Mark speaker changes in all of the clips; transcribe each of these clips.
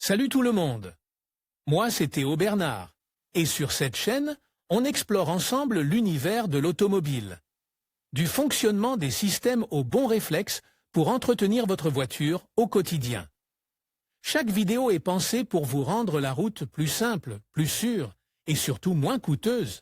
Speaker 1: Salut tout le monde. Moi, c'est Théo Bernard. Et sur cette chaîne, on explore ensemble l'univers de l'automobile. Du fonctionnement des systèmes aux bons réflexes pour entretenir votre voiture au quotidien. Chaque vidéo est pensée pour vous rendre la route plus simple, plus sûre et surtout moins coûteuse.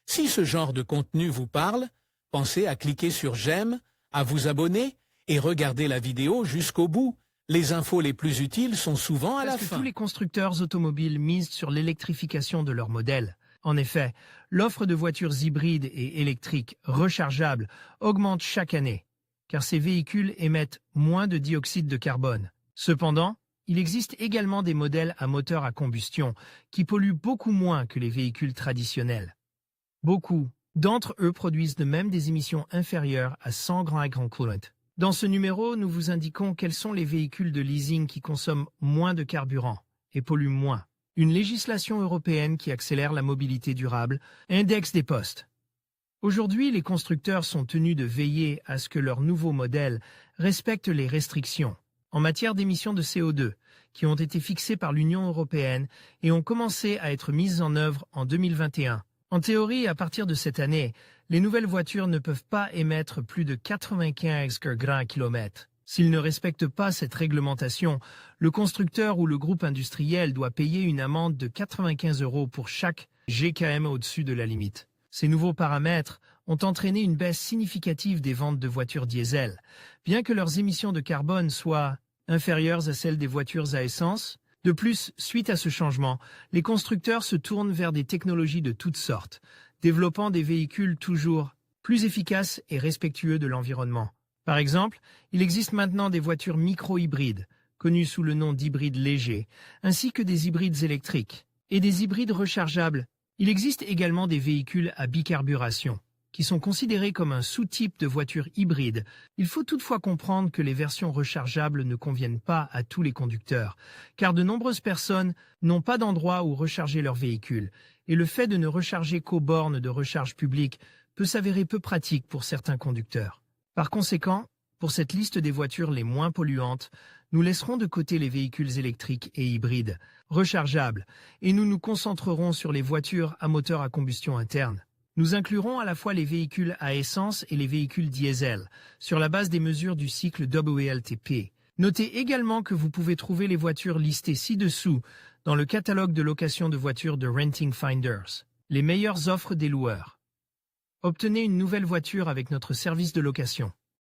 Speaker 1: Si ce genre de contenu vous parle, pensez à cliquer sur j'aime, à vous abonner et regarder la vidéo jusqu'au bout. Les infos les plus utiles sont souvent à la fin.
Speaker 2: Tous les constructeurs automobiles misent sur l'électrification de leurs modèles. En effet, l'offre de voitures hybrides et électriques rechargeables augmente chaque année, car ces véhicules émettent moins de dioxyde de carbone. Cependant, il existe également des modèles à moteur à combustion qui polluent beaucoup moins que les véhicules traditionnels. Beaucoup d'entre eux produisent de même des émissions inférieures à 100 grammes coolant. Dans ce numéro, nous vous indiquons quels sont les véhicules de leasing qui consomment moins de carburant et polluent moins. Une législation européenne qui accélère la mobilité durable, index des postes. Aujourd'hui, les constructeurs sont tenus de veiller à ce que leurs nouveaux modèles respectent les restrictions en matière d'émissions de CO2 qui ont été fixées par l'Union européenne et ont commencé à être mises en œuvre en 2021. En théorie, à partir de cette année, les nouvelles voitures ne peuvent pas émettre plus de 95 g/km. S'ils ne respectent pas cette réglementation, le constructeur ou le groupe industriel doit payer une amende de 95 € pour chaque GKM au-dessus de la limite. Ces nouveaux paramètres ont entraîné une baisse significative des ventes de voitures diesel, bien que leurs émissions de carbone soient inférieures à celles des voitures à essence. De plus, suite à ce changement, les constructeurs se tournent vers des technologies de toutes sortes, développant des véhicules toujours plus efficaces et respectueux de l'environnement. Par exemple, il existe maintenant des voitures micro-hybrides, connues sous le nom d'hybrides légers, ainsi que des hybrides électriques et des hybrides rechargeables. Il existe également des véhicules à bicarburation, qui sont considérés comme un sous-type de voiture hybride. Il faut toutefois comprendre que les versions rechargeables ne conviennent pas à tous les conducteurs, car de nombreuses personnes n'ont pas d'endroit où recharger leur véhicule, et le fait de ne recharger qu'aux bornes de recharge publique peut s'avérer peu pratique pour certains conducteurs. Par conséquent, pour cette liste des voitures les moins polluantes, nous laisserons de côté les véhicules électriques et hybrides, rechargeables, et nous nous concentrerons sur les voitures à moteur à combustion interne. Nous inclurons à la fois les véhicules à essence et les véhicules diesel, sur la base des mesures du cycle WLTP. Notez également que vous pouvez trouver les voitures listées ci-dessous dans le catalogue de location de voitures de Renting Finders. Les meilleures offres des loueurs. Obtenez une nouvelle voiture avec notre service de location.